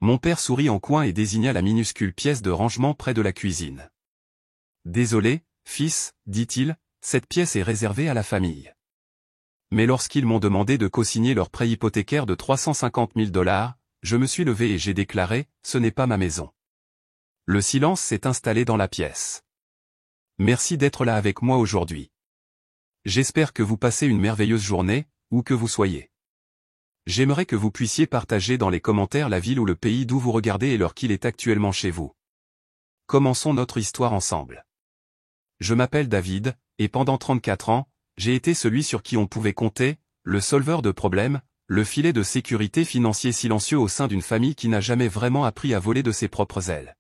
Mon père sourit en coin et désigna la minuscule pièce de rangement près de la cuisine. Désolé, fils, dit-il, cette pièce est réservée à la famille. Mais lorsqu'ils m'ont demandé de co-signer leur prêt hypothécaire de 350 000 $, je me suis levé et j'ai déclaré, ce n'est pas ma maison. Le silence s'est installé dans la pièce. Merci d'être là avec moi aujourd'hui. J'espère que vous passez une merveilleuse journée, où que vous soyez. J'aimerais que vous puissiez partager dans les commentaires la ville ou le pays d'où vous regardez et l'heure qu'il est actuellement chez vous. Commençons notre histoire ensemble. Je m'appelle David, et pendant 34 ans, j'ai été celui sur qui on pouvait compter, le solveur de problèmes, le filet de sécurité financier silencieux au sein d'une famille qui n'a jamais vraiment appris à voler de ses propres ailes.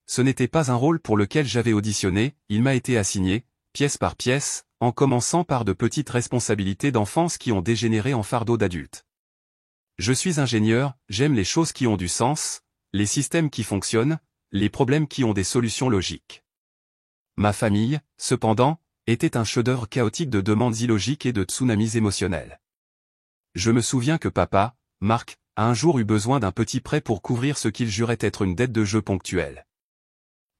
Ce n'était pas un rôle pour lequel j'avais auditionné, il m'a été assigné, pièce par pièce, en commençant par de petites responsabilités d'enfance qui ont dégénéré en fardeau d'adulte. Je suis ingénieur, j'aime les choses qui ont du sens, les systèmes qui fonctionnent, les problèmes qui ont des solutions logiques. Ma famille, cependant, était un chef-d'œuvre chaotique de demandes illogiques et de tsunamis émotionnels. Je me souviens que papa, Marc, a un jour eu besoin d'un petit prêt pour couvrir ce qu'il jurait être une dette de jeu ponctuelle.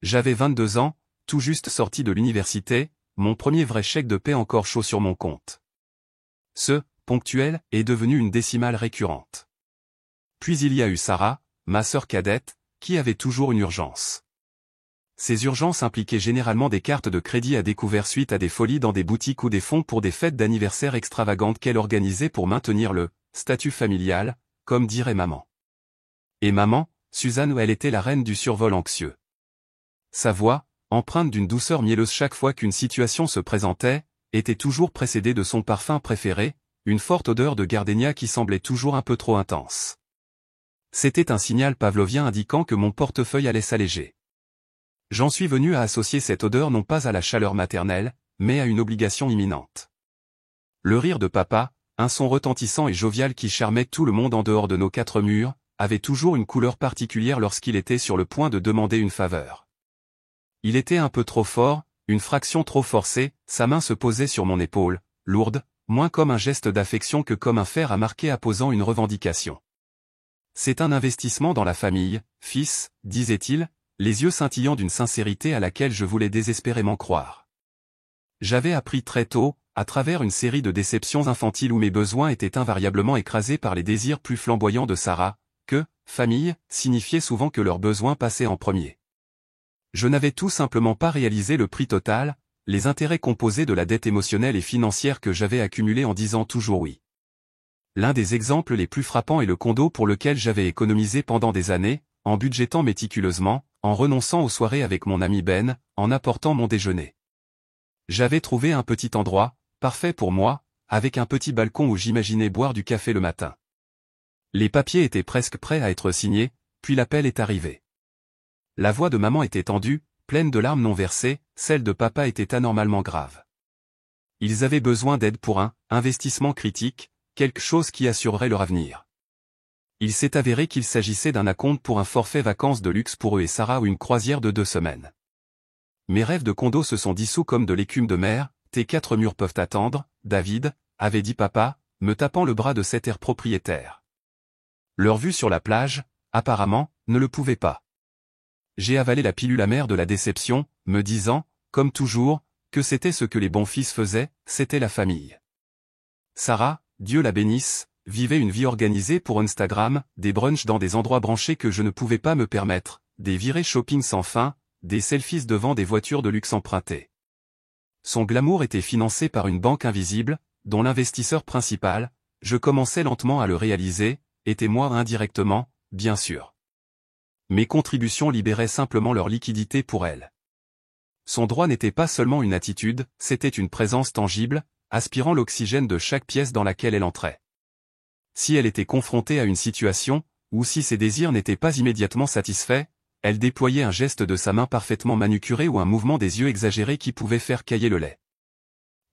J'avais 22 ans, tout juste sorti de l'université, mon premier vrai chèque de paie encore chaud sur mon compte. Ce « ponctuel » est devenu une décimale récurrente. Puis il y a eu Sarah, ma sœur cadette, qui avait toujours une urgence. Ces urgences impliquaient généralement des cartes de crédit à découvert suite à des folies dans des boutiques ou des fonds pour des fêtes d'anniversaire extravagantes qu'elle organisait pour maintenir le « statut familial », comme dirait maman. Et maman, Suzanne, elle était la reine du survol anxieux. Sa voix, empreinte d'une douceur mielleuse chaque fois qu'une situation se présentait, était toujours précédée de son parfum préféré, une forte odeur de gardénia qui semblait toujours un peu trop intense. C'était un signal pavlovien indiquant que mon portefeuille allait s'alléger. J'en suis venu à associer cette odeur non pas à la chaleur maternelle, mais à une obligation imminente. Le rire de papa, un son retentissant et jovial qui charmait tout le monde en dehors de nos quatre murs, avait toujours une couleur particulière lorsqu'il était sur le point de demander une faveur. Il était un peu trop fort, une fraction trop forcée, sa main se posait sur mon épaule, lourde, moins comme un geste d'affection que comme un fer à marquer apposant une revendication. C'est un investissement dans la famille, fils, disait-il, les yeux scintillants d'une sincérité à laquelle je voulais désespérément croire. J'avais appris très tôt, à travers une série de déceptions infantiles où mes besoins étaient invariablement écrasés par les désirs plus flamboyants de Sarah, que « famille » signifiait souvent que leurs besoins passaient en premier. Je n'avais tout simplement pas réalisé le prix total, les intérêts composés de la dette émotionnelle et financière que j'avais accumulée en disant toujours oui. L'un des exemples les plus frappants est le condo pour lequel j'avais économisé pendant des années, en budgétant méticuleusement, en renonçant aux soirées avec mon ami Ben, en apportant mon déjeuner. J'avais trouvé un petit endroit, parfait pour moi, avec un petit balcon où j'imaginais boire du café le matin. Les papiers étaient presque prêts à être signés, puis l'appel est arrivé. La voix de maman était tendue, pleine de larmes non versées, celle de papa était anormalement grave. Ils avaient besoin d'aide pour un investissement critique, quelque chose qui assurerait leur avenir. Il s'est avéré qu'il s'agissait d'un acompte pour un forfait vacances de luxe pour eux et Sarah ou une croisière de 2 semaines. Mes rêves de condo se sont dissous comme de l'écume de mer, tes 4 murs peuvent attendre, David, avait dit papa, me tapant le bras de cet air propriétaire. Leur vue sur la plage, apparemment, ne le pouvait pas. J'ai avalé la pilule amère de la déception, me disant, comme toujours, que c'était ce que les bons fils faisaient, c'était la famille. Sarah, Dieu la bénisse, vivait une vie organisée pour Instagram, des brunchs dans des endroits branchés que je ne pouvais pas me permettre, des virées shopping sans fin, des selfies devant des voitures de luxe empruntées. Son glamour était financé par une banque invisible, dont l'investisseur principal, je commençais lentement à le réaliser, était moi indirectement, bien sûr. Mes contributions libéraient simplement leur liquidité pour elle. Son droit n'était pas seulement une attitude, c'était une présence tangible, aspirant l'oxygène de chaque pièce dans laquelle elle entrait. Si elle était confrontée à une situation, ou si ses désirs n'étaient pas immédiatement satisfaits, elle déployait un geste de sa main parfaitement manucuré ou un mouvement des yeux exagéré qui pouvait faire cailler le lait.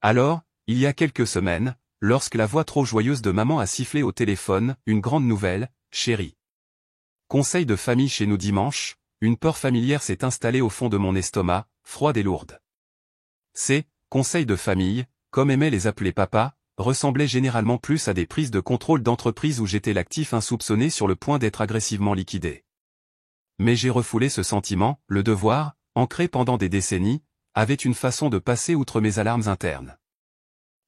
Alors, il y a quelques semaines, lorsque la voix trop joyeuse de maman a sifflé au téléphone, une grande nouvelle, chérie. Conseil de famille chez nous dimanche, une peur familière s'est installée au fond de mon estomac, froide et lourde. C'est, conseil de famille, comme aimait les appeler papa, ressemblaient généralement plus à des prises de contrôle d'entreprise où j'étais l'actif insoupçonné sur le point d'être agressivement liquidé. Mais j'ai refoulé ce sentiment, le devoir, ancré pendant des décennies, avait une façon de passer outre mes alarmes internes.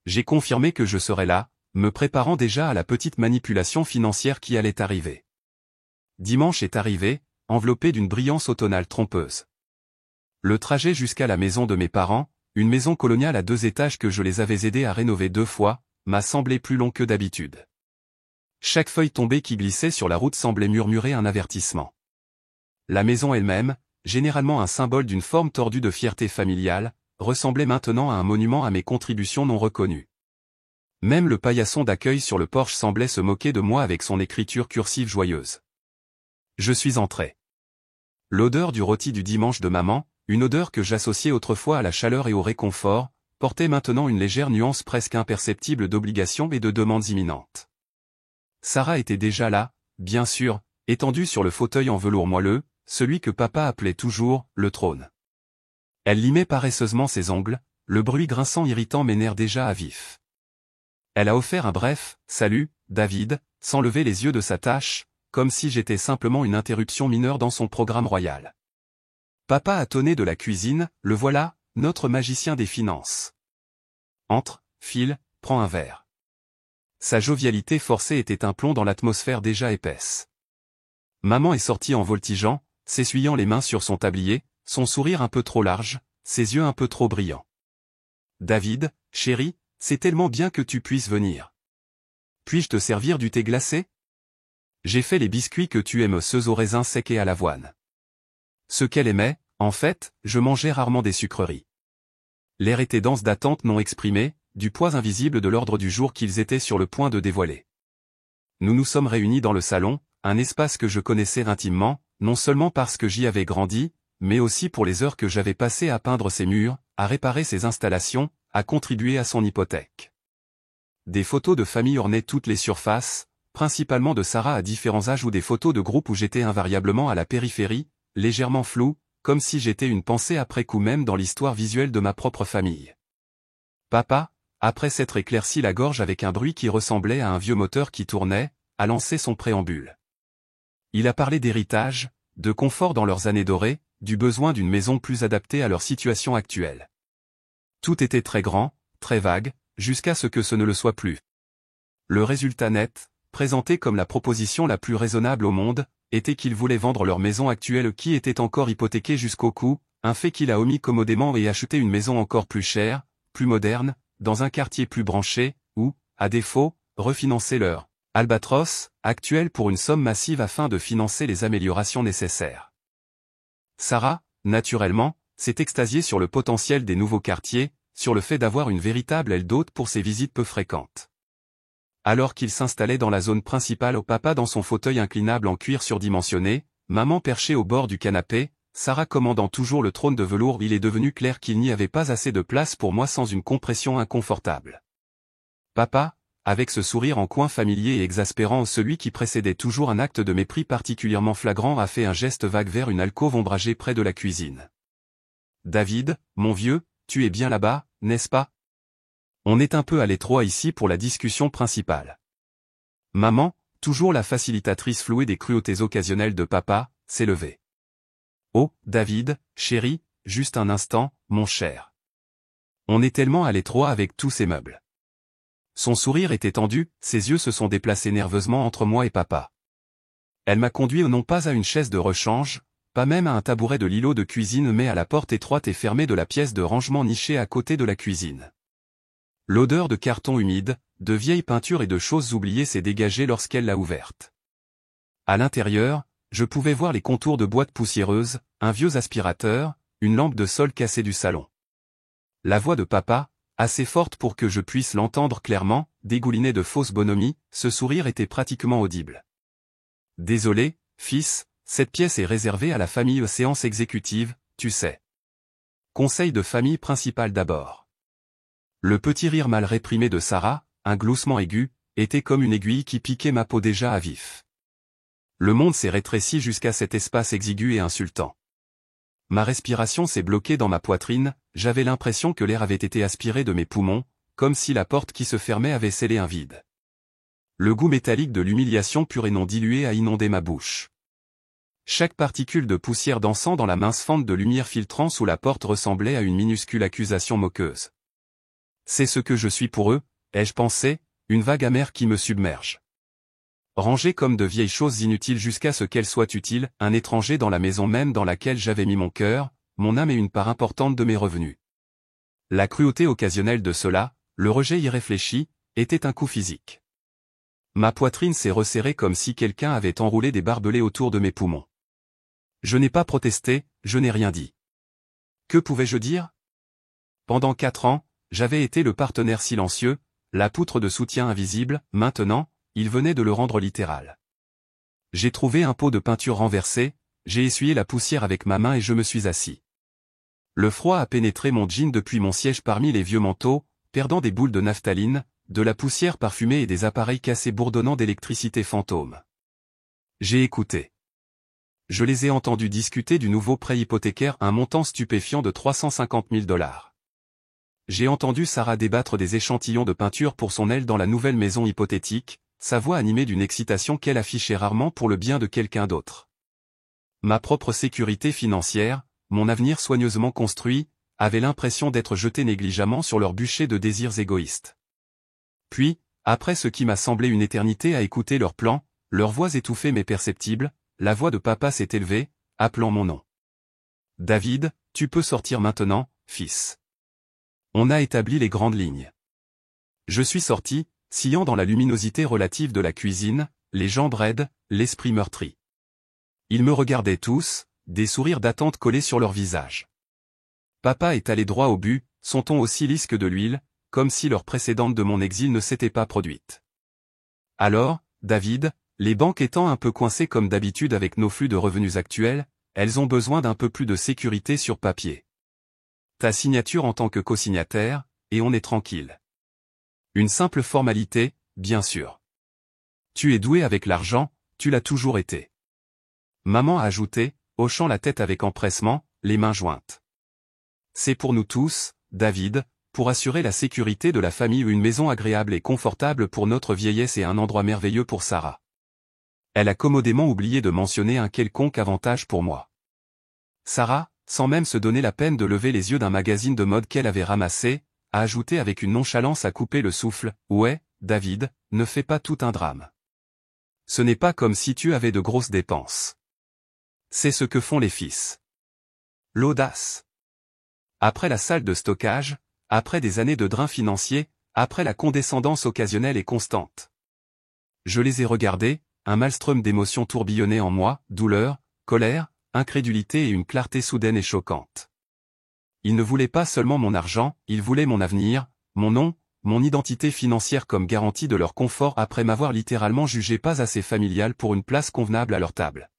J'ai confirmé que je serais là, me préparant déjà à la petite manipulation financière qui allait arriver. Dimanche est arrivé, enveloppé d'une brillance automnale trompeuse. Le trajet jusqu'à la maison de mes parents, une maison coloniale à 2 étages que je les avais aidés à rénover 2 fois, m'a semblé plus long que d'habitude. Chaque feuille tombée qui glissait sur la route semblait murmurer un avertissement. La maison elle-même, généralement un symbole d'une forme tordue de fierté familiale, ressemblait maintenant à un monument à mes contributions non reconnues. Même le paillasson d'accueil sur le porche semblait se moquer de moi avec son écriture cursive joyeuse. Je suis entré. L'odeur du rôti du dimanche de maman, une odeur que j'associais autrefois à la chaleur et au réconfort, portait maintenant une légère nuance presque imperceptible d'obligation et de demandes imminentes. Sarah était déjà là, bien sûr, étendue sur le fauteuil en velours moelleux, celui que papa appelait toujours « le trône ». Elle limait paresseusement ses ongles, le bruit grinçant irritant mes nerfs déjà à vif. Elle a offert un bref « Salut, David », sans lever les yeux de sa tâche, comme si j'étais simplement une interruption mineure dans son programme royal. Papa a tonné de la cuisine, le voilà, notre magicien des finances. Entre, file, prends un verre. Sa jovialité forcée était un plomb dans l'atmosphère déjà épaisse. Maman est sortie en voltigeant, s'essuyant les mains sur son tablier, son sourire un peu trop large, ses yeux un peu trop brillants. David, chéri, c'est tellement bien que tu puisses venir. Puis-je te servir du thé glacé? J'ai fait les biscuits que tu aimes, ceux au raisin sec et à l'avoine. Ce qu'elle aimait, en fait, je mangeais rarement des sucreries. L'air était dense d'attente non exprimée, du poids invisible de l'ordre du jour qu'ils étaient sur le point de dévoiler. Nous nous sommes réunis dans le salon, un espace que je connaissais intimement, non seulement parce que j'y avais grandi, mais aussi pour les heures que j'avais passées à peindre ses murs, à réparer ses installations, à contribuer à son hypothèque. Des photos de famille ornaient toutes les surfaces, principalement de Sarah à différents âges ou des photos de groupe où j'étais invariablement à la périphérie, légèrement flou, comme si j'étais une pensée après coup même dans l'histoire visuelle de ma propre famille. Papa, après s'être éclairci la gorge avec un bruit qui ressemblait à un vieux moteur qui tournait, a lancé son préambule. Il a parlé d'héritage, de confort dans leurs années dorées, du besoin d'une maison plus adaptée à leur situation actuelle. Tout était très grand, très vague, jusqu'à ce que ce ne le soit plus. Le résultat net, présenté comme la proposition la plus raisonnable au monde, était qu'ils voulaient vendre leur maison actuelle qui était encore hypothéquée jusqu'au cou, un fait qu'il a omis commodément et acheté une maison encore plus chère, plus moderne, dans un quartier plus branché, ou, à défaut, refinancer leur Albatros actuel pour une somme massive afin de financer les améliorations nécessaires. Sarah, naturellement, s'est extasiée sur le potentiel des nouveaux quartiers, sur le fait d'avoir une véritable aile d'hôte pour ses visites peu fréquentes. Alors qu'il s'installait dans la zone principale au papa dans son fauteuil inclinable en cuir surdimensionné, maman perchée au bord du canapé, Sarah commandant toujours le trône de velours, il est devenu clair qu'il n'y avait pas assez de place pour moi sans une compression inconfortable. Papa, avec ce sourire en coin familier et exaspérant, celui qui précédait toujours un acte de mépris particulièrement flagrant, a fait un geste vague vers une alcôve ombragée près de la cuisine. David, mon vieux, tu es bien là-bas, n'est-ce pas? On est un peu à l'étroit ici pour la discussion principale. Maman, toujours la facilitatrice flouée des cruautés occasionnelles de papa, s'est levée. Oh, David, chéri, juste un instant, mon cher. On est tellement à l'étroit avec tous ces meubles. Son sourire était tendu, ses yeux se sont déplacés nerveusement entre moi et papa. Elle m'a conduit non pas à une chaise de rechange, pas même à un tabouret de l'îlot de cuisine, mais à la porte étroite et fermée de la pièce de rangement nichée à côté de la cuisine. L'odeur de carton humide, de vieilles peintures et de choses oubliées s'est dégagée lorsqu'elle l'a ouverte. À l'intérieur, je pouvais voir les contours de boîtes poussiéreuses, un vieux aspirateur, une lampe de sol cassée du salon. La voix de papa, assez forte pour que je puisse l'entendre clairement, dégoulinait de fausses bonhomies, ce sourire était pratiquement audible. Désolé, fils, cette pièce est réservée à la famille séance exécutive, tu sais. Conseil de famille principal d'abord. Le petit rire mal réprimé de Sarah, un gloussement aigu, était comme une aiguille qui piquait ma peau déjà à vif. Le monde s'est rétréci jusqu'à cet espace exigu et insultant. Ma respiration s'est bloquée dans ma poitrine, j'avais l'impression que l'air avait été aspiré de mes poumons, comme si la porte qui se fermait avait scellé un vide. Le goût métallique de l'humiliation pure et non diluée a inondé ma bouche. Chaque particule de poussière dansant dans la mince fente de lumière filtrant sous la porte ressemblait à une minuscule accusation moqueuse. C'est ce que je suis pour eux, ai-je pensé, une vague amère qui me submerge. Rangé comme de vieilles choses inutiles jusqu'à ce qu'elles soient utiles, un étranger dans la maison même dans laquelle j'avais mis mon cœur, mon âme et une part importante de mes revenus. La cruauté occasionnelle de cela, le rejet irréfléchi, était un coup physique. Ma poitrine s'est resserrée comme si quelqu'un avait enroulé des barbelés autour de mes poumons. Je n'ai pas protesté, je n'ai rien dit. Que pouvais-je dire? Pendant 4 ans, j'avais été le partenaire silencieux, la poutre de soutien invisible, maintenant, il venait de le rendre littéral. J'ai trouvé un pot de peinture renversé, j'ai essuyé la poussière avec ma main et je me suis assis. Le froid a pénétré mon jean depuis mon siège parmi les vieux manteaux, perdant des boules de naphtaline, de la poussière parfumée et des appareils cassés bourdonnant d'électricité fantôme. J'ai écouté. Je les ai entendus discuter du nouveau prêt hypothécaire à un montant stupéfiant de 350 000 $. J'ai entendu Sarah débattre des échantillons de peinture pour son aile dans la nouvelle maison hypothétique, sa voix animée d'une excitation qu'elle affichait rarement pour le bien de quelqu'un d'autre. Ma propre sécurité financière, mon avenir soigneusement construit, avait l'impression d'être jeté négligemment sur leur bûcher de désirs égoïstes. Puis, après ce qui m'a semblé une éternité à écouter leurs plans, leurs voix étouffées mais perceptibles, la voix de papa s'est élevée, appelant mon nom. « David, tu peux sortir maintenant, fils. » On a établi les grandes lignes. Je suis sorti, sillant dans la luminosité relative de la cuisine, les jambes raides, l'esprit meurtri. Ils me regardaient tous, des sourires d'attente collés sur leurs visages. Papa est allé droit au but, son ton aussi lisse que de l'huile, comme si l'heure précédente de mon exil ne s'était pas produite. Alors, David, les banques étant un peu coincées comme d'habitude avec nos flux de revenus actuels, elles ont besoin d'un peu plus de sécurité sur papier. Ta signature en tant que co-signataire, et on est tranquille. Une simple formalité, bien sûr. Tu es doué avec l'argent, tu l'as toujours été. Maman a ajouté, hochant la tête avec empressement, les mains jointes. C'est pour nous tous, David, pour assurer la sécurité de la famille une maison agréable et confortable pour notre vieillesse et un endroit merveilleux pour Sarah. Elle a commodément oublié de mentionner un quelconque avantage pour moi. Sarah, sans même se donner la peine de lever les yeux d'un magazine de mode qu'elle avait ramassé, a ajouté avec une nonchalance à couper le souffle, « Ouais, David, ne fais pas tout un drame. Ce n'est pas comme si tu avais de grosses dépenses. C'est ce que font les fils. » L'audace. Après la salle de stockage, après des années de drain financier, après la condescendance occasionnelle et constante. Je les ai regardés, un maelstrom d'émotions tourbillonnait en moi, douleur, colère, incrédulité et une clarté soudaine et choquante. Ils ne voulaient pas seulement mon argent, ils voulaient mon avenir, mon nom, mon identité financière comme garantie de leur confort après m'avoir littéralement jugé pas assez familial pour une place convenable à leur table.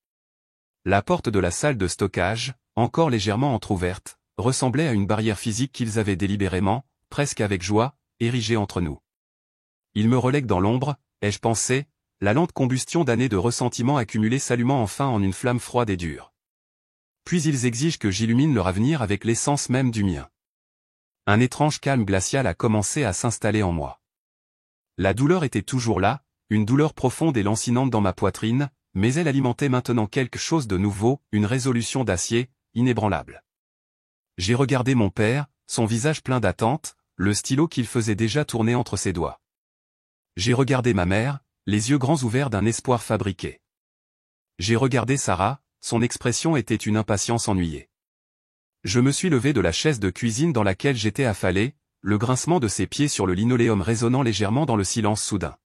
La porte de la salle de stockage, encore légèrement entr'ouverte, ressemblait à une barrière physique qu'ils avaient délibérément, presque avec joie, érigée entre nous. Ils me relèguent dans l'ombre, ai-je pensé, la lente combustion d'années de ressentiment accumulés s'allumant enfin en une flamme froide et dure. Puis ils exigent que j'illumine leur avenir avec l'essence même du mien. Un étrange calme glacial a commencé à s'installer en moi. La douleur était toujours là, une douleur profonde et lancinante dans ma poitrine, mais elle alimentait maintenant quelque chose de nouveau, une résolution d'acier, inébranlable. J'ai regardé mon père, son visage plein d'attente, le stylo qu'il faisait déjà tourner entre ses doigts. J'ai regardé ma mère, les yeux grands ouverts d'un espoir fabriqué. J'ai regardé Sarah, son expression était une impatience ennuyée. Je me suis levé de la chaise de cuisine dans laquelle j'étais affalé, le grincement de ses pieds sur le linoléum résonnant légèrement dans le silence soudain.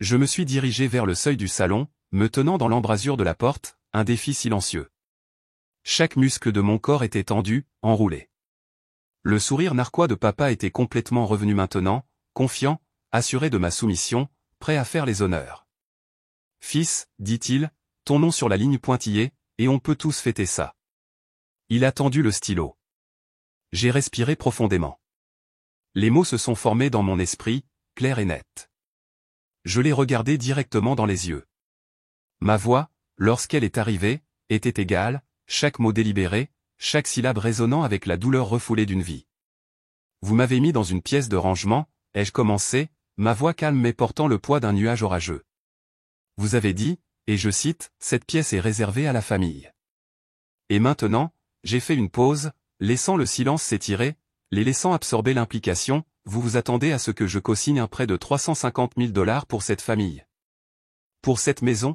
Je me suis dirigé vers le seuil du salon, me tenant dans l'embrasure de la porte, un défi silencieux. Chaque muscle de mon corps était tendu, enroulé. Le sourire narquois de papa était complètement revenu maintenant, confiant, assuré de ma soumission, prêt à faire les honneurs. « Fils, dit-il, ton nom sur la ligne pointillée, et on peut tous fêter ça. » Il a tendu le stylo. J'ai respiré profondément. Les mots se sont formés dans mon esprit, clairs et nets. Je les regardais directement dans les yeux. Ma voix, lorsqu'elle est arrivée, était égale, chaque mot délibéré, chaque syllabe résonnant avec la douleur refoulée d'une vie. vous m'avez mis dans une pièce de rangement, ai-je commencé, ma voix calme mais portant le poids d'un nuage orageux. Vous avez dit, et je cite, cette pièce est réservée à la famille. Et maintenant, j'ai fait une pause, laissant le silence s'étirer, les laissant absorber l'implication, vous vous attendez à ce que je co-signe un prêt de 350 000 $ pour cette famille. Pour cette maison?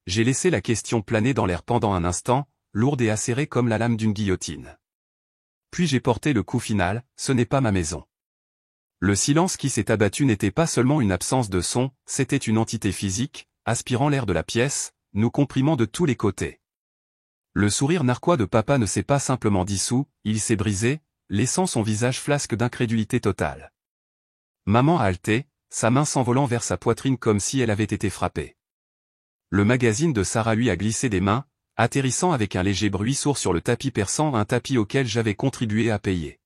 J'ai laissé la question planer dans l'air pendant un instant, lourde et acérée comme la lame d'une guillotine. Puis j'ai porté le coup final, ce n'est pas ma maison. Le silence qui s'est abattu n'était pas seulement une absence de son, c'était une entité physique, aspirant l'air de la pièce, nous comprimant de tous les côtés. Le sourire narquois de papa ne s'est pas simplement dissous, il s'est brisé, laissant son visage flasque d'incrédulité totale. Maman a halté, sa main s'envolant vers sa poitrine comme si elle avait été frappée. Le magazine de Sarah lui a glissé des mains, atterrissant avec un léger bruit sourd sur le tapis perçant, un tapis auquel j'avais contribué à payer.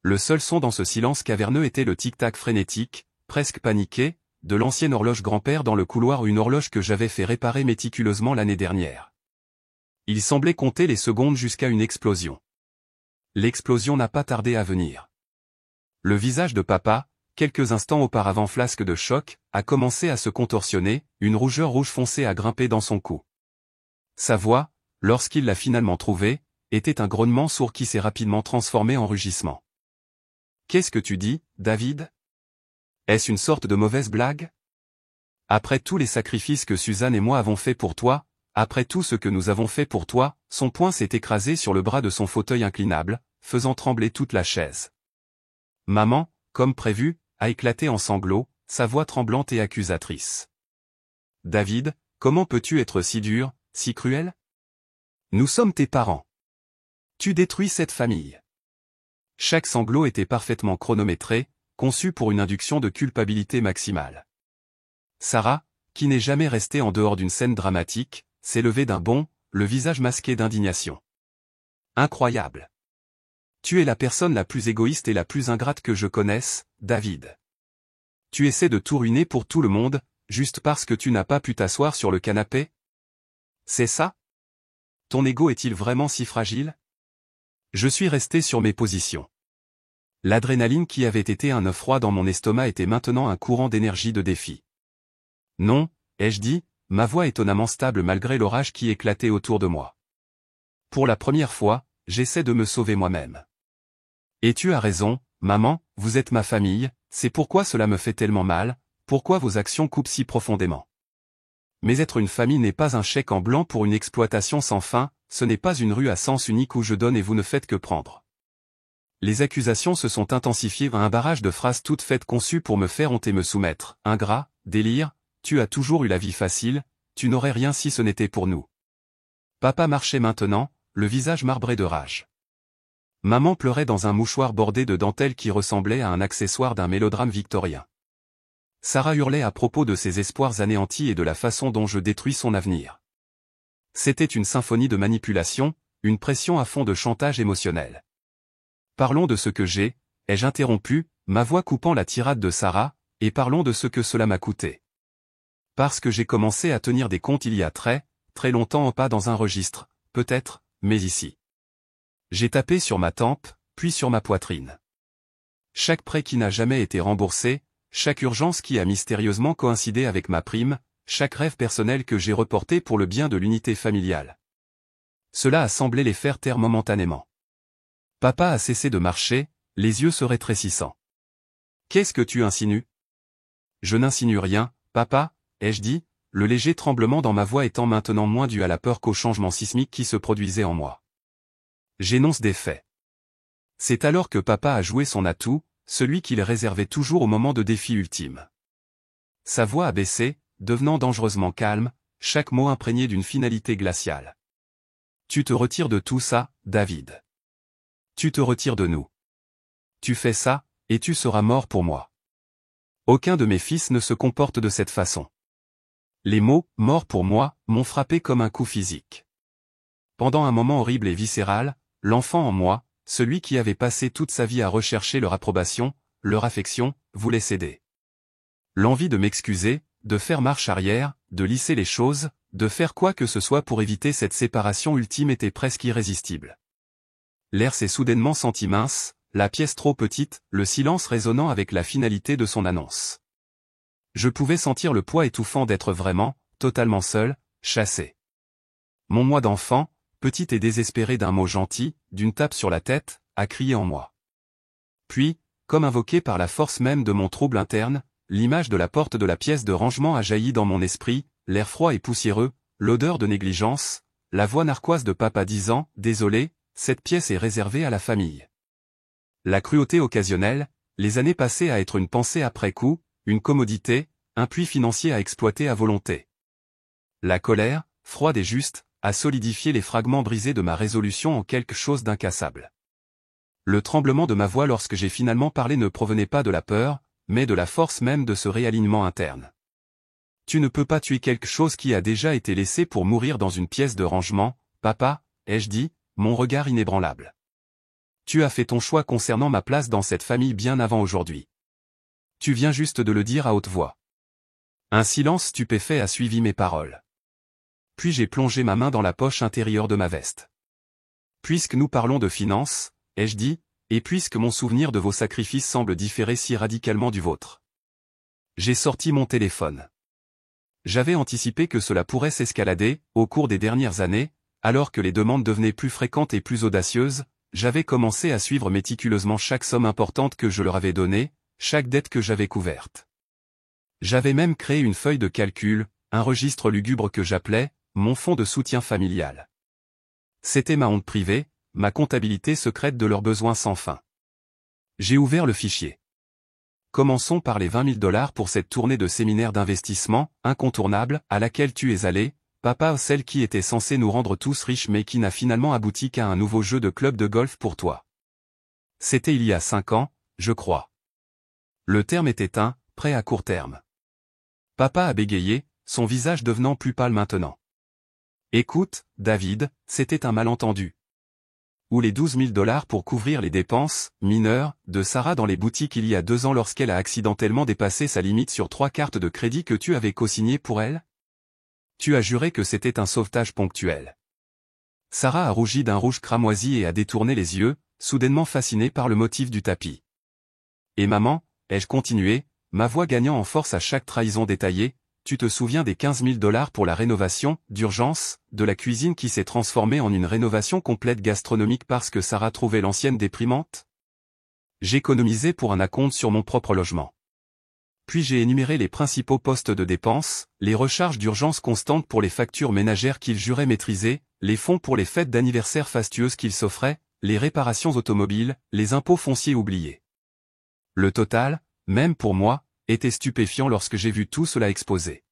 Le seul son dans ce silence caverneux était le tic-tac frénétique, presque paniqué, de l'ancienne horloge grand-père dans le couloir, une horloge que j'avais fait réparer méticuleusement l'année dernière. Il semblait compter les secondes jusqu'à une explosion. L'explosion n'a pas tardé à venir. Le visage de papa, quelques instants auparavant flasque de choc, a commencé à se contorsionner, une rougeur rouge foncée a grimpé dans son cou. Sa voix, lorsqu'il l'a finalement trouvée, était un grognement sourd qui s'est rapidement transformé en rugissement. « Qu'est-ce que tu dis, David ? Est-ce une sorte de mauvaise blague ? Après tous les sacrifices que Suzanne et moi avons faits pour toi, après tout ce que nous avons fait pour toi, » son poing s'est écrasé sur le bras de son fauteuil inclinable, faisant trembler toute la chaise. Maman, comme prévu, a éclaté en sanglots, sa voix tremblante et accusatrice. « David, comment peux-tu être si dur, si cruel ? Nous sommes tes parents. Tu détruis cette famille. » Chaque sanglot était parfaitement chronométré, conçu pour une induction de culpabilité maximale. Sarah, qui n'est jamais restée en dehors d'une scène dramatique, s'est levée d'un bond, le visage masqué d'indignation. « Incroyable. Tu es la personne la plus égoïste et la plus ingrate que je connaisse, David. Tu essaies de tout ruiner pour tout le monde, juste parce que tu n'as pas pu t'asseoir sur le canapé ? C'est ça ? Ton ego est-il vraiment si fragile ? » Je suis resté sur mes positions. L'adrénaline qui avait été un œuf froid dans mon estomac était maintenant un courant d'énergie de défi. « Non, » ai-je dit, ma voix étonnamment stable malgré l'orage qui éclatait autour de moi. Pour la première fois, j'essaie de me sauver moi-même. Et tu as raison, maman, vous êtes ma famille, c'est pourquoi cela me fait tellement mal, pourquoi vos actions coupent si profondément. Mais être une famille n'est pas un chèque en blanc pour une exploitation sans fin, ce n'est pas une rue à sens unique où je donne et vous ne faites que prendre. Les accusations se sont intensifiées à un barrage de phrases toutes faites conçues pour me faire honte et me soumettre. Ingrat, délire, tu as toujours eu la vie facile, tu n'aurais rien si ce n'était pour nous. Papa marchait maintenant, le visage marbré de rage. Maman pleurait dans un mouchoir bordé de dentelle qui ressemblait à un accessoire d'un mélodrame victorien. Sarah hurlait à propos de ses espoirs anéantis et de la façon dont je détruis son avenir. C'était une symphonie de manipulation, une pression à fond de chantage émotionnel. Parlons de ce que j'ai, ai-je interrompu, ma voix coupant la tirade de Sarah, et parlons de ce que cela m'a coûté. Parce que j'ai commencé à tenir des comptes il y a très longtemps, pas dans un registre, peut-être, mais ici. J'ai tapé sur ma tempe, puis sur ma poitrine. Chaque prêt qui n'a jamais été remboursé, chaque urgence qui a mystérieusement coïncidé avec ma prime, chaque rêve personnel que j'ai reporté pour le bien de l'unité familiale. Cela a semblé les faire taire momentanément. Papa a cessé de marcher, les yeux se rétrécissant. « Qu'est-ce que tu insinues ? » « Je n'insinue rien, papa, » ai-je dit, le léger tremblement dans ma voix étant maintenant moins dû à la peur qu'au changement sismique qui se produisait en moi. J'énonce des faits. C'est alors que papa a joué son atout, celui qu'il réservait toujours au moment de défi ultime. Sa voix a baissé, devenant dangereusement calme, chaque mot imprégné d'une finalité glaciale. Tu te retires de tout ça, David. Tu te retires de nous. Tu fais ça, et tu seras mort pour moi. Aucun de mes fils ne se comporte de cette façon. Les mots « mort pour moi » m'ont frappé comme un coup physique. Pendant un moment horrible et viscéral, l'enfant en moi, celui qui avait passé toute sa vie à rechercher leur approbation, leur affection, voulait céder. L'envie de m'excuser, de faire marche arrière, de lisser les choses, de faire quoi que ce soit pour éviter cette séparation ultime était presque irrésistible. L'air s'est soudainement senti mince, la pièce trop petite, le silence résonnant avec la finalité de son annonce. Je pouvais sentir le poids étouffant d'être vraiment, totalement seul, chassé. Mon moi d'enfant, petit et désespéré d'un mot gentil, d'une tape sur la tête, a crié en moi. Puis, comme invoqué par la force même de mon trouble interne, l'image de la porte de la pièce de rangement a jailli dans mon esprit, l'air froid et poussiéreux, l'odeur de négligence, la voix narquoise de papa disant « Désolé, cette pièce est réservée à la famille ». La cruauté occasionnelle, les années passées à être une pensée après coup, une commodité, un puits financier à exploiter à volonté. La colère, froide et juste, a solidifié les fragments brisés de ma résolution en quelque chose d'incassable. Le tremblement de ma voix lorsque j'ai finalement parlé ne provenait pas de la peur, mais de la force même de ce réalignement interne. Tu ne peux pas tuer quelque chose qui a déjà été laissé pour mourir dans une pièce de rangement, papa, ai-je dit, mon regard inébranlable. Tu as fait ton choix concernant ma place dans cette famille bien avant aujourd'hui. Tu viens juste de le dire à haute voix. Un silence stupéfait a suivi mes paroles. Puis j'ai plongé ma main dans la poche intérieure de ma veste. Puisque nous parlons de finances, ai-je dit, et puisque mon souvenir de vos sacrifices semble différer si radicalement du vôtre. J'ai sorti mon téléphone. J'avais anticipé que cela pourrait s'escalader, au cours des dernières années, alors que les demandes devenaient plus fréquentes et plus audacieuses, j'avais commencé à suivre méticuleusement chaque somme importante que je leur avais donnée, chaque dette que j'avais couverte. J'avais même créé une feuille de calcul, un registre lugubre que j'appelais « mon fonds de soutien familial ». C'était ma honte privée, ma comptabilité secrète de leurs besoins sans fin. J'ai ouvert le fichier. Commençons par les 20 000 $ pour cette tournée de séminaire d'investissement, incontournable, à laquelle tu es allé, papa, celle qui était censée nous rendre tous riches mais qui n'a finalement abouti qu'à un nouveau jeu de club de golf pour toi. C'était il y a 5 ans, je crois. Le terme était un « prêt à court terme ». Papa a bégayé, son visage devenant plus pâle maintenant. Écoute, David, c'était un malentendu. Ou les 12 000 $ pour couvrir les dépenses, mineures, de Sarah dans les boutiques il y a 2 ans lorsqu'elle a accidentellement dépassé sa limite sur 3 cartes de crédit que tu avais co-signées pour elle? Tu as juré que c'était un sauvetage ponctuel. Sarah a rougi d'un rouge cramoisi et a détourné les yeux, soudainement fascinée par le motif du tapis. Et maman, ai-je continué, ma voix gagnant en force à chaque trahison détaillée, tu te souviens des 15 000 $ pour la rénovation, d'urgence, de la cuisine qui s'est transformée en une rénovation complète gastronomique parce que Sarah trouvait l'ancienne déprimante? J'économisais pour un acompte sur mon propre logement. Puis j'ai énuméré les principaux postes de dépenses, les recharges d'urgence constantes pour les factures ménagères qu'il jurait maîtriser, les fonds pour les fêtes d'anniversaire fastueuses qu'il s'offrait, les réparations automobiles, les impôts fonciers oubliés. Le total, même pour moi, était stupéfiant lorsque j'ai vu tout cela exposé.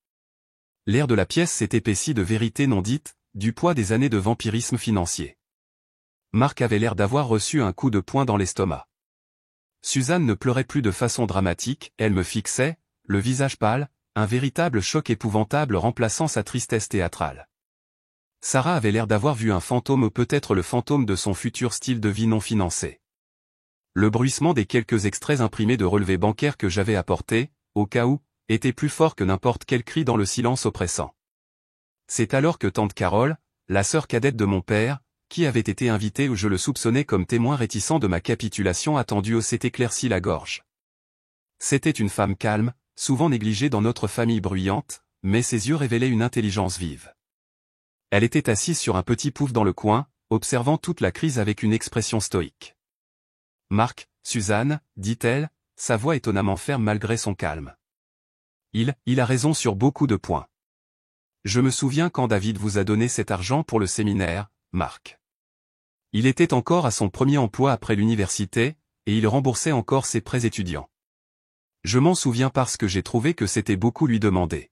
L'air de la pièce s'est épaissi de vérités non dites, du poids des années de vampirisme financier. Marc avait l'air d'avoir reçu un coup de poing dans l'estomac. Suzanne ne pleurait plus de façon dramatique, elle me fixait, le visage pâle, un véritable choc épouvantable remplaçant sa tristesse théâtrale. Sarah avait l'air d'avoir vu un fantôme ou peut-être le fantôme de son futur style de vie non financé. Le bruissement des quelques extraits imprimés de relevés bancaires que j'avais apportés, au cas où, était plus fort que n'importe quel cri dans le silence oppressant. C'est alors que tante Carole, la sœur cadette de mon père, qui avait été invitée où je le soupçonnais comme témoin réticent de ma capitulation attendue, s'est éclairci la gorge. C'était une femme calme, souvent négligée dans notre famille bruyante, mais ses yeux révélaient une intelligence vive. Elle était assise sur un petit pouf dans le coin, observant toute la crise avec une expression stoïque. « Marc, Suzanne, dit-elle, sa voix étonnamment ferme malgré son calme. Il a raison sur beaucoup de points. Je me souviens quand David vous a donné cet argent pour le séminaire, Marc. Il était encore à son premier emploi après l'université, et il remboursait encore ses prêts étudiants. Je m'en souviens parce que j'ai trouvé que c'était beaucoup lui demander. »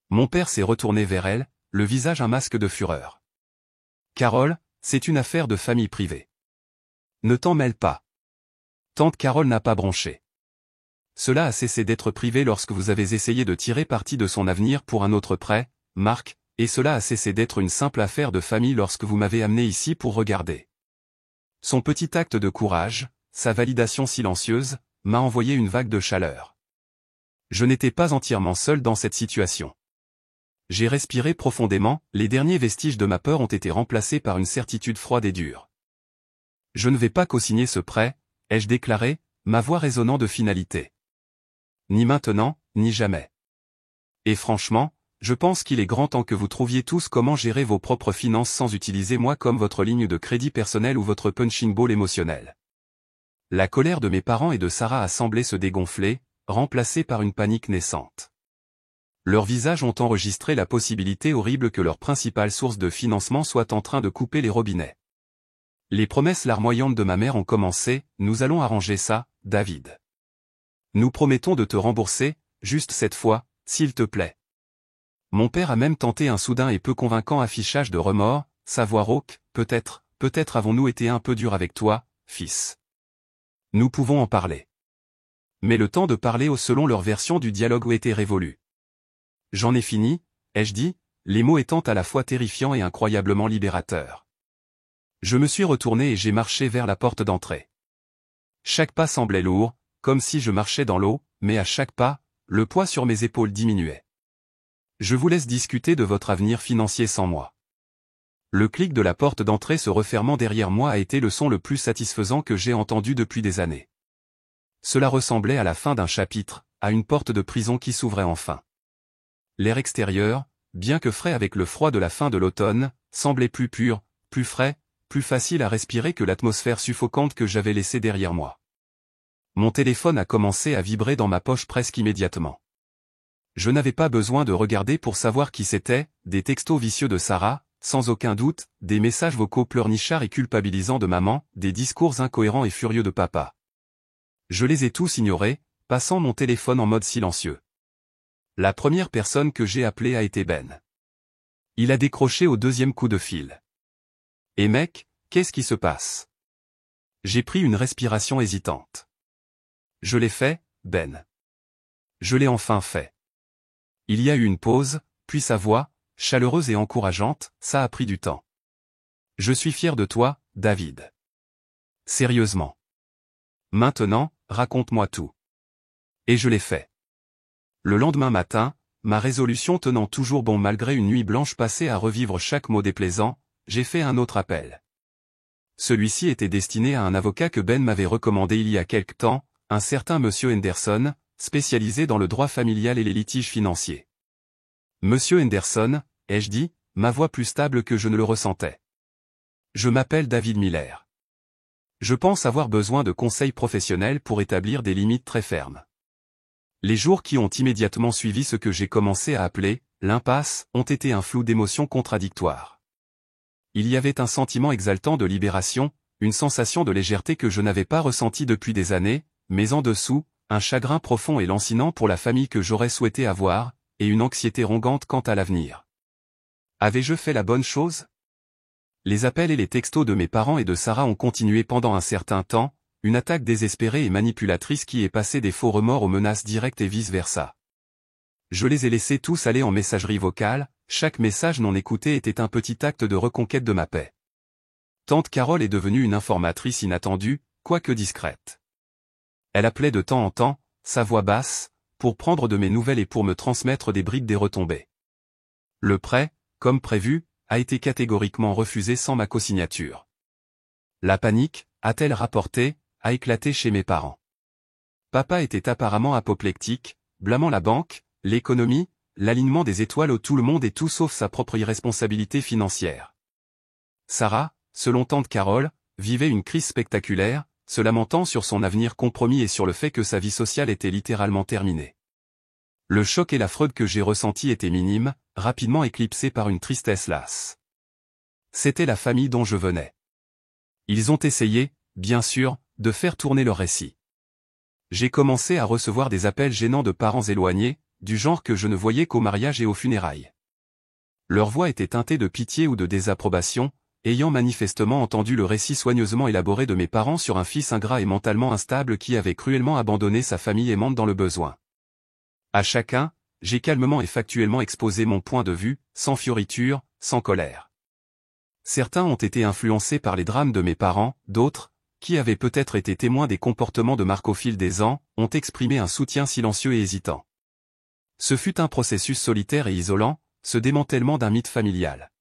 Mon père s'est retourné vers elle, le visage un masque de fureur. « Carole, c'est une affaire de famille privée. Ne t'en mêle pas. » Tante Carole n'a pas bronché. « Cela a cessé d'être privé lorsque vous avez essayé de tirer parti de son avenir pour un autre prêt, Marc, et cela a cessé d'être une simple affaire de famille lorsque vous m'avez amené ici pour regarder. » Son petit acte de courage, sa validation silencieuse, m'a envoyé une vague de chaleur. Je n'étais pas entièrement seul dans cette situation. J'ai respiré profondément, les derniers vestiges de ma peur ont été remplacés par une certitude froide et dure. Je ne vais pas co-signer ce prêt, ai-je déclaré, ma voix résonnant de finalité. Ni maintenant, ni jamais. Et franchement, je pense qu'il est grand temps que vous trouviez tous comment gérer vos propres finances sans utiliser moi comme votre ligne de crédit personnelle ou votre punching ball émotionnel. La colère de mes parents et de Sarah a semblé se dégonfler, remplacée par une panique naissante. Leurs visages ont enregistré la possibilité horrible que leur principale source de financement soit en train de couper les robinets. Les promesses larmoyantes de ma mère ont commencé, nous allons arranger ça, David. Nous promettons de te rembourser, juste cette fois, s'il te plaît. Mon père a même tenté un soudain et peu convaincant affichage de remords, sa voix rauque, peut-être avons-nous été un peu durs avec toi, fils. Nous pouvons en parler. Mais le temps de parler selon leur version du dialogue était révolu. J'en ai fini, ai-je dit, les mots étant à la fois terrifiants et incroyablement libérateurs. Je me suis retourné et j'ai marché vers la porte d'entrée. Chaque pas semblait lourd, comme si je marchais dans l'eau, mais à chaque pas, le poids sur mes épaules diminuait. Je vous laisse discuter de votre avenir financier sans moi. Le clic de la porte d'entrée se refermant derrière moi a été le son le plus satisfaisant que j'ai entendu depuis des années. Cela ressemblait à la fin d'un chapitre, à une porte de prison qui s'ouvrait enfin. L'air extérieur, bien que frais avec le froid de la fin de l'automne, semblait plus pur, plus frais, plus facile à respirer que l'atmosphère suffocante que j'avais laissée derrière moi. Mon téléphone a commencé à vibrer dans ma poche presque immédiatement. Je n'avais pas besoin de regarder pour savoir qui c'était, des textos vicieux de Sarah, sans aucun doute, des messages vocaux pleurnichards et culpabilisants de maman, des discours incohérents et furieux de papa. Je les ai tous ignorés, passant mon téléphone en mode silencieux. La première personne que j'ai appelée a été Ben. Il a décroché au deuxième coup de fil. « Et mec, qu'est-ce qui se passe ?» J'ai pris une respiration hésitante. « Je l'ai fait, Ben. Je l'ai enfin fait. » Il y a eu une pause, puis sa voix, chaleureuse et encourageante, ça a pris du temps. « Je suis fier de toi, David. Sérieusement. Maintenant, raconte-moi tout. » Et je l'ai fait. Le lendemain matin, ma résolution tenant toujours bon malgré une nuit blanche passée à revivre chaque mot déplaisant, j'ai fait un autre appel. Celui-ci était destiné à un avocat que Ben m'avait recommandé il y a quelque temps, un certain Monsieur Henderson, spécialisé dans le droit familial et les litiges financiers. Monsieur Henderson, ai-je dit, ma voix plus stable que je ne le ressentais. Je m'appelle David Miller. Je pense avoir besoin de conseils professionnels pour établir des limites très fermes. Les jours qui ont immédiatement suivi ce que j'ai commencé à appeler l'impasse ont été un flou d'émotions contradictoires. Il y avait un sentiment exaltant de libération, une sensation de légèreté que je n'avais pas ressentie depuis des années, mais en dessous, un chagrin profond et lancinant pour la famille que j'aurais souhaité avoir, et une anxiété rongante quant à l'avenir. Avais-je fait la bonne chose? Les appels et les textos de mes parents et de Sarah ont continué pendant un certain temps, une attaque désespérée et manipulatrice qui est passée des faux remords aux menaces directes et vice-versa. Je les ai laissés tous aller en messagerie vocale, chaque message non écouté était un petit acte de reconquête de ma paix. Tante Carole est devenue une informatrice inattendue, quoique discrète. Elle appelait de temps en temps, sa voix basse, pour prendre de mes nouvelles et pour me transmettre des bribes des retombées. Le prêt, comme prévu, a été catégoriquement refusé sans ma cosignature. La panique, a-t-elle rapporté, a éclaté chez mes parents. Papa était apparemment apoplectique, blâmant la banque, l'économie, l'alignement des étoiles au tout le monde et tout sauf sa propre irresponsabilité financière. Sarah, selon tante Carole, vivait une crise spectaculaire, se lamentant sur son avenir compromis et sur le fait que sa vie sociale était littéralement terminée. Le choc et la fraude que j'ai ressentis étaient minimes, rapidement éclipsés par une tristesse lasse. C'était la famille dont je venais. Ils ont essayé, bien sûr, de faire tourner leur récit. J'ai commencé à recevoir des appels gênants de parents éloignés, du genre que je ne voyais qu'au mariage et aux funérailles. Leur voix était teintée de pitié ou de désapprobation, ayant manifestement entendu le récit soigneusement élaboré de mes parents sur un fils ingrat et mentalement instable qui avait cruellement abandonné sa famille aimante dans le besoin. À chacun, j'ai calmement et factuellement exposé mon point de vue, sans fioriture, sans colère. Certains ont été influencés par les drames de mes parents, d'autres, qui avaient peut-être été témoins des comportements de Marc au fil des ans, ont exprimé un soutien silencieux et hésitant. Ce fut un processus solitaire et isolant, ce démantèlement d'un mythe familial.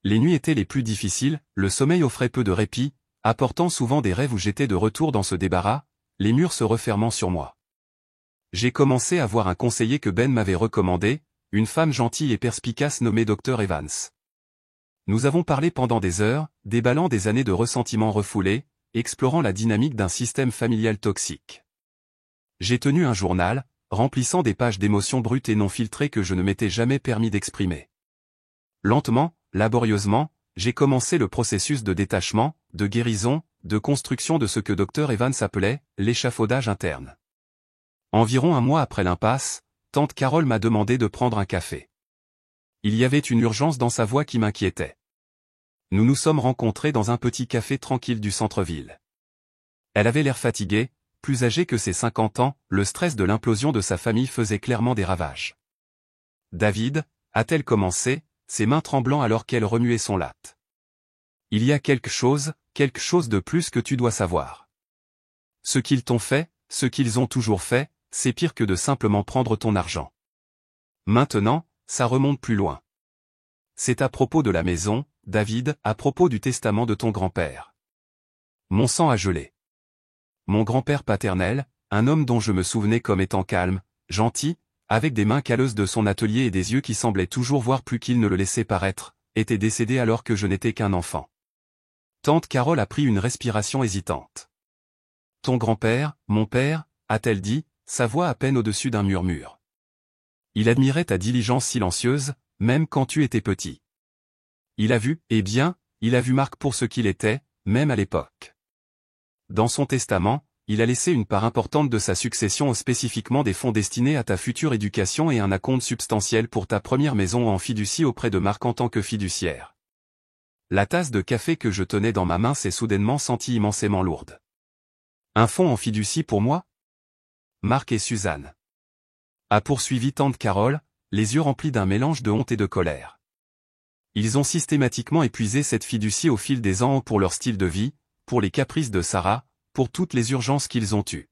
Les nuits étaient les plus difficiles, le sommeil offrait peu de répit, apportant souvent des rêves où j'étais de retour dans ce débarras, les murs se refermant sur moi. J'ai commencé à voir un conseiller que Ben m'avait recommandé, une femme gentille et perspicace nommée Dr Evans. Nous avons parlé pendant des heures, déballant des années de ressentiments refoulés, explorant la dynamique d'un système familial toxique. J'ai tenu un journal, remplissant des pages d'émotions brutes et non filtrées que je ne m'étais jamais permis d'exprimer. Lentement, laborieusement, j'ai commencé le processus de détachement, de guérison, de construction de ce que Dr Evans appelait « l'échafaudage interne ». Environ un mois après l'impasse, tante Carole m'a demandé de prendre un café. Il y avait une urgence dans sa voix qui m'inquiétait. Nous nous sommes rencontrés dans un petit café tranquille du centre-ville. Elle avait l'air fatiguée, plus âgée que ses 50 ans, le stress de l'implosion de sa famille faisait clairement des ravages. « David » a-t-elle commencé, ses mains tremblant alors qu'elle remuait son latte. « Il y a quelque chose de plus que tu dois savoir. Ce qu'ils t'ont fait, ce qu'ils ont toujours fait, c'est pire que de simplement prendre ton argent. Maintenant, ça remonte plus loin. C'est à propos de la maison, David, à propos du testament de ton grand-père. » Mon sang a gelé. Mon grand-père paternel, un homme dont je me souvenais comme étant calme, gentil, avec des mains calleuses de son atelier et des yeux qui semblaient toujours voir plus qu'il ne le laissait paraître, était décédé alors que je n'étais qu'un enfant. Tante Carole a pris une respiration hésitante. « Ton grand-père, mon père » a-t-elle dit, sa voix à peine au-dessus d'un murmure. « Il admirait ta diligence silencieuse, même quand tu étais petit. Il a vu, il a vu Marc pour ce qu'il était, même à l'époque. Dans son testament, il a laissé une part importante de sa succession spécifiquement des fonds destinés à ta future éducation et un acompte substantiel pour ta première maison en fiducie auprès de Marc en tant que fiduciaire. » La tasse de café que je tenais dans ma main s'est soudainement sentie immensément lourde. « Un fonds en fiducie pour moi ? Marc et Suzanne. » A poursuivi tante Carole, les yeux remplis d'un mélange de honte et de colère. Ils ont systématiquement épuisé cette fiducie au fil des ans pour leur style de vie, pour les caprices de Sarah, pour toutes les urgences qu'ils ont eues.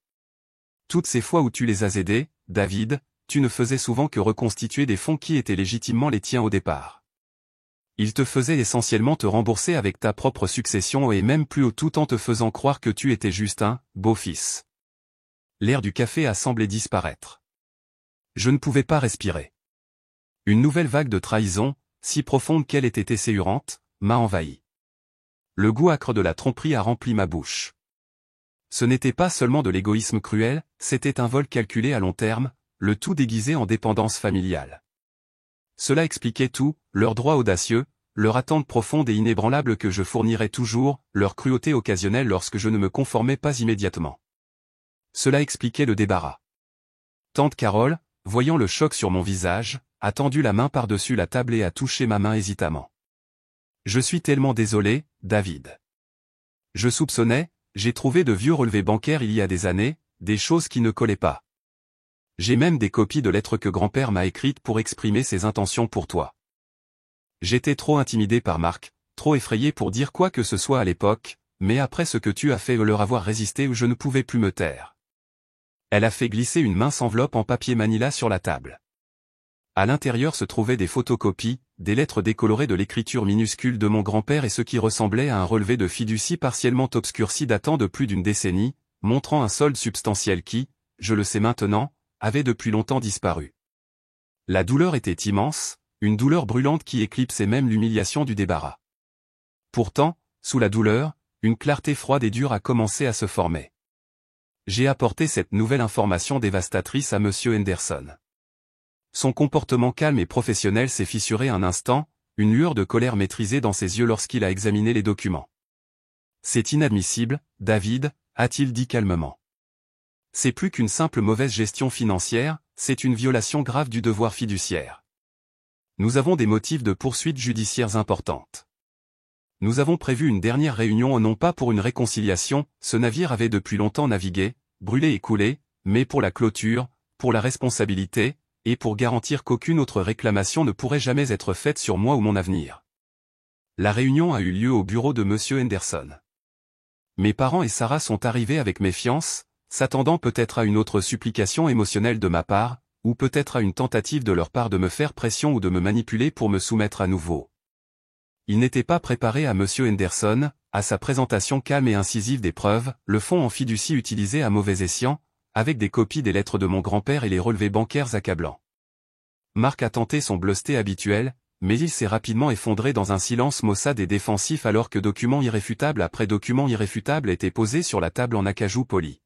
Toutes ces fois où tu les as aidés, David, tu ne faisais souvent que reconstituer des fonds qui étaient légitimement les tiens au départ. Ils te faisaient essentiellement te rembourser avec ta propre succession et même plus haut tout en te faisant croire que tu étais juste un beau-fils. L'air du café a semblé disparaître. Je ne pouvais pas respirer. Une nouvelle vague de trahison, si profonde qu'elle était esséurante, m'a envahi. Le goût âcre de la tromperie a rempli ma bouche. Ce n'était pas seulement de l'égoïsme cruel, c'était un vol calculé à long terme, le tout déguisé en dépendance familiale. Cela expliquait tout, leur droit audacieux, leur attente profonde et inébranlable que je fournirais toujours, leur cruauté occasionnelle lorsque je ne me conformais pas immédiatement. Cela expliquait le débarras. Tante Carole, voyant le choc sur mon visage, a tendu la main par-dessus la table et a touché ma main hésitamment. « Je suis tellement désolé, David. Je soupçonnais, j'ai trouvé de vieux relevés bancaires il y a des années, des choses qui ne collaient pas. J'ai même des copies de lettres que grand-père m'a écrites pour exprimer ses intentions pour toi. J'étais trop intimidé par Marc, trop effrayé pour dire quoi que ce soit à l'époque, mais après ce que tu as fait leur avoir résisté je ne pouvais plus me taire. » Elle a fait glisser une mince enveloppe en papier manila sur la table. À l'intérieur se trouvaient des photocopies, des lettres décolorées de l'écriture minuscule de mon grand-père et ce qui ressemblait à un relevé de fiducie partiellement obscurci datant de plus d'une décennie, montrant un solde substantiel qui, je le sais maintenant, avait depuis longtemps disparu. La douleur était immense, une douleur brûlante qui éclipsait même l'humiliation du débarras. Pourtant, sous la douleur, une clarté froide et dure a commencé à se former. J'ai apporté cette nouvelle information dévastatrice à Monsieur Henderson. Son comportement calme et professionnel s'est fissuré un instant, une lueur de colère maîtrisée dans ses yeux lorsqu'il a examiné les documents. « C'est inadmissible, David » a-t-il dit calmement. « C'est plus qu'une simple mauvaise gestion financière, c'est une violation grave du devoir fiduciaire. Nous avons des motifs de poursuites judiciaires importantes. Nous avons prévu une dernière réunion non pas pour une réconciliation, ce navire avait depuis longtemps navigué, brûlé et coulé, mais pour la clôture, pour la responsabilité, et pour garantir qu'aucune autre réclamation ne pourrait jamais être faite sur moi ou mon avenir. » La réunion a eu lieu au bureau de Monsieur Henderson. Mes parents et Sarah sont arrivés avec méfiance, s'attendant peut-être à une autre supplication émotionnelle de ma part, ou peut-être à une tentative de leur part de me faire pression ou de me manipuler pour me soumettre à nouveau. Il n'était pas préparé à Monsieur Henderson, à sa présentation calme et incisive des preuves, le fonds en fiducie utilisé à mauvais escient, avec des copies des lettres de mon grand-père et les relevés bancaires accablants. Mark a tenté son bluster habituel, mais il s'est rapidement effondré dans un silence maussade et défensif alors que document irréfutable après document irréfutable était posé sur la table en acajou poli.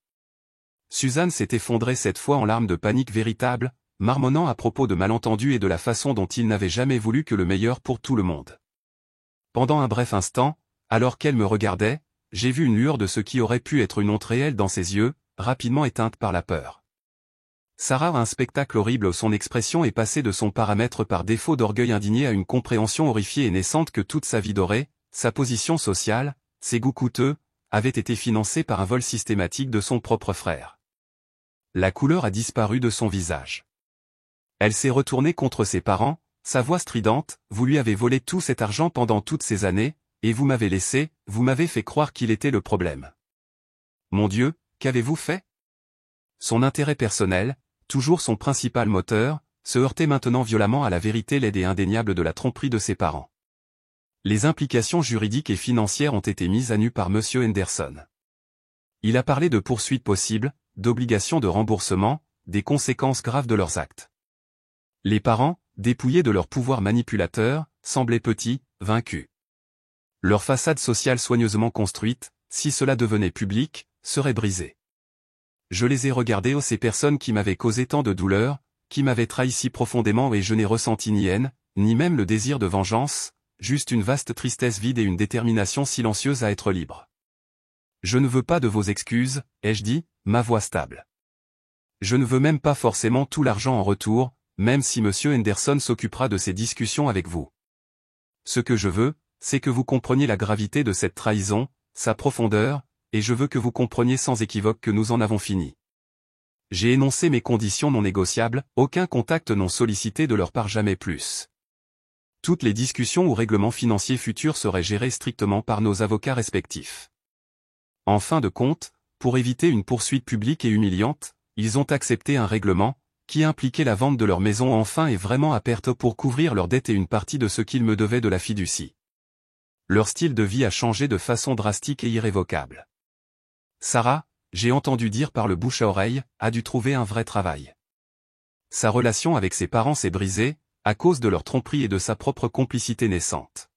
Suzanne s'est effondrée cette fois en larmes de panique véritable, marmonnant à propos de malentendus et de la façon dont il n'avait jamais voulu que le meilleur pour tout le monde. Pendant un bref instant, alors qu'elle me regardait, j'ai vu une lueur de ce qui aurait pu être une honte réelle dans ses yeux, rapidement éteinte par la peur. Sarah a un spectacle horrible où son expression est passée de son paramètre par défaut d'orgueil indigné à une compréhension horrifiée et naissante que toute sa vie dorée, sa position sociale, ses goûts coûteux, avaient été financés par un vol systématique de son propre frère. La couleur a disparu de son visage. Elle s'est retournée contre ses parents, sa voix stridente, vous lui avez volé tout cet argent pendant toutes ces années, et vous m'avez laissé, vous m'avez fait croire qu'il était le problème. Mon Dieu, qu'avez-vous fait? Son intérêt personnel, toujours son principal moteur, se heurtait maintenant violemment à la vérité laide et indéniable de la tromperie de ses parents. Les implications juridiques et financières ont été mises à nu par Monsieur Henderson. Il a parlé de poursuites possibles, d'obligations de remboursement, des conséquences graves de leurs actes. Les parents, dépouillés de leur pouvoir manipulateur, semblaient petits, vaincus. Leur façade sociale soigneusement construite, si cela devenait public, serait brisée. Je les ai regardés ces personnes qui m'avaient causé tant de douleur, qui m'avaient trahi si profondément et je n'ai ressenti ni haine, ni même le désir de vengeance, juste une vaste tristesse vide et une détermination silencieuse à être libre. Je ne veux pas de vos excuses, ai-je dit, ma voix stable. Je ne veux même pas forcément tout l'argent en retour, même si Monsieur Henderson s'occupera de ces discussions avec vous. Ce que je veux, c'est que vous compreniez la gravité de cette trahison, sa profondeur, et je veux que vous compreniez sans équivoque que nous en avons fini. J'ai énoncé mes conditions non négociables, aucun contact non sollicité de leur part jamais plus. Toutes les discussions ou règlements financiers futurs seraient gérés strictement par nos avocats respectifs. En fin de compte, pour éviter une poursuite publique et humiliante, ils ont accepté un règlement, qui impliquait la vente de leur maison enfin et vraiment à perte pour couvrir leurs dettes et une partie de ce qu'ils me devaient de la fiducie. Leur style de vie a changé de façon drastique et irrévocable. Sarah, j'ai entendu dire par le bouche à oreille, a dû trouver un vrai travail. Sa relation avec ses parents s'est brisée, à cause de leur tromperie et de sa propre complicité naissante.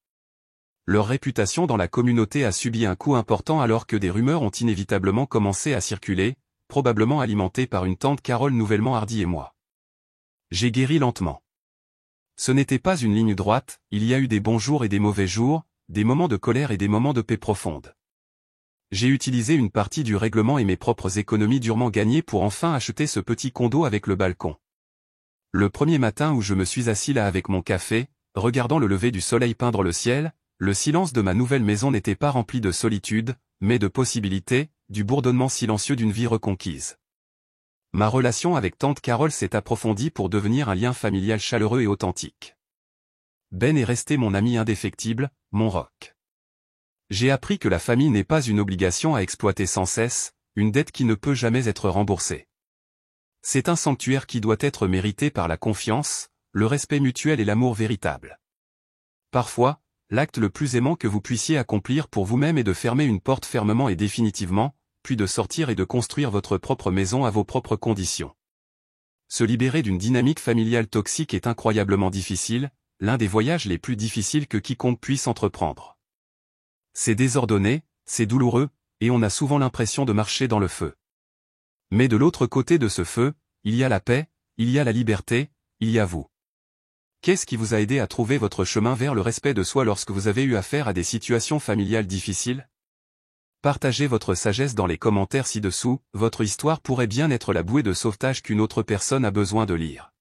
Leur réputation dans la communauté a subi un coup important alors que des rumeurs ont inévitablement commencé à circuler, probablement alimentées par une tante Carole nouvellement hardie et moi. J'ai guéri lentement. Ce n'était pas une ligne droite, il y a eu des bons jours et des mauvais jours, des moments de colère et des moments de paix profonde. J'ai utilisé une partie du règlement et mes propres économies durement gagnées pour enfin acheter ce petit condo avec le balcon. Le premier matin où je me suis assis là avec mon café, regardant le lever du soleil peindre le ciel, le silence de ma nouvelle maison n'était pas rempli de solitude, mais de possibilités, du bourdonnement silencieux d'une vie reconquise. Ma relation avec tante Carole s'est approfondie pour devenir un lien familial chaleureux et authentique. Ben est resté mon ami indéfectible, mon roc. J'ai appris que la famille n'est pas une obligation à exploiter sans cesse, une dette qui ne peut jamais être remboursée. C'est un sanctuaire qui doit être mérité par la confiance, le respect mutuel et l'amour véritable. Parfois, l'acte le plus aimant que vous puissiez accomplir pour vous-même est de fermer une porte fermement et définitivement, puis de sortir et de construire votre propre maison à vos propres conditions. Se libérer d'une dynamique familiale toxique est incroyablement difficile, l'un des voyages les plus difficiles que quiconque puisse entreprendre. C'est désordonné, c'est douloureux, et on a souvent l'impression de marcher dans le feu. Mais de l'autre côté de ce feu, il y a la paix, il y a la liberté, il y a vous. Qu'est-ce qui vous a aidé à trouver votre chemin vers le respect de soi lorsque vous avez eu affaire à des situations familiales difficiles? Partagez votre sagesse dans les commentaires ci-dessous, votre histoire pourrait bien être la bouée de sauvetage qu'une autre personne a besoin de lire.